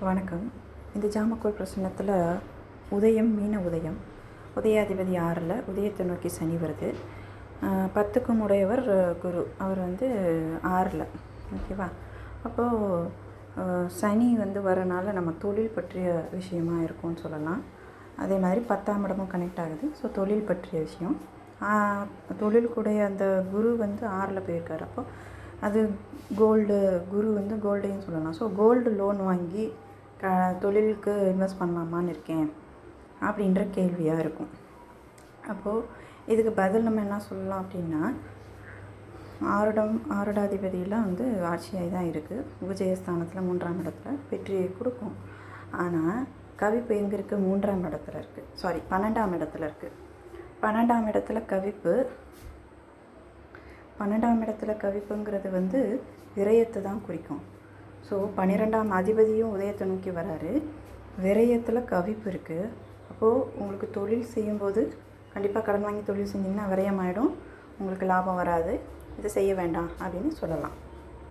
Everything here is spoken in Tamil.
வணக்கம். இந்த ஜாமக்கோள் பிரசன்னத்தில் உதயம் மீன உதயம் உதயாதிபதி 6ல் உதயத்தை நோக்கி சனி வருது. 10க்கும் உடையவர் குரு, அவர் 6ல். ஓகேவா? அப்போது சனி வரனால நம்ம தொழில் பற்றிய விஷயமாக இருக்கும்னு சொல்லலாம். அதே மாதிரி 10ஆம் இடமும் கனெக்ட் ஆகுது. ஸோ தொழில் பற்றிய விஷயம். தொழிலுக்குடைய அந்த குரு 6ல் போயிருக்கார். அப்போது அது கோல்டு, குரு கோல்டையும் சொல்லலாம். ஸோ கோல்டு லோன் வாங்கி தொழிலுக்கு இன்வெஸ்ட் பண்ணலாமான்னு இருக்கேன் அப்படின்ற கேள்வியாக இருக்கும். அப்போது இதுக்கு பதில் நம்ம என்ன சொல்லலாம் அப்படின்னா, ஆருடாதிபதியெலாம் ஆட்சியாகி தான் இருக்குது. விஜயஸ்தானத்தில் 3ஆம் இடத்துல வெற்றியை கொடுக்கும். ஆனால் கவிப்பு எங்கே இருக்குது? 3ஆம் இடத்துல இருக்குது. 12ஆம் இடத்துல இருக்குது. 12ஆம் இடத்துல கவிப்பு. 12ஆம் இடத்துல கவிப்புங்கிறது விரயத்தை தான் குறிக்கும். ஸோ 12ஆம் அதிபதியும் உதயத்தை நோக்கி வராரு. விரயத்தில் கவிப்பு இருக்குது. அப்போது உங்களுக்கு தொழில் செய்யும்போது கண்டிப்பாக கடன் வாங்கி தொழில் செஞ்சிங்கன்னா விரயமாயிடும், உங்களுக்கு லாபம் வராது. இதை செய்ய வேண்டாம் அப்படின்னு சொல்லலாம்.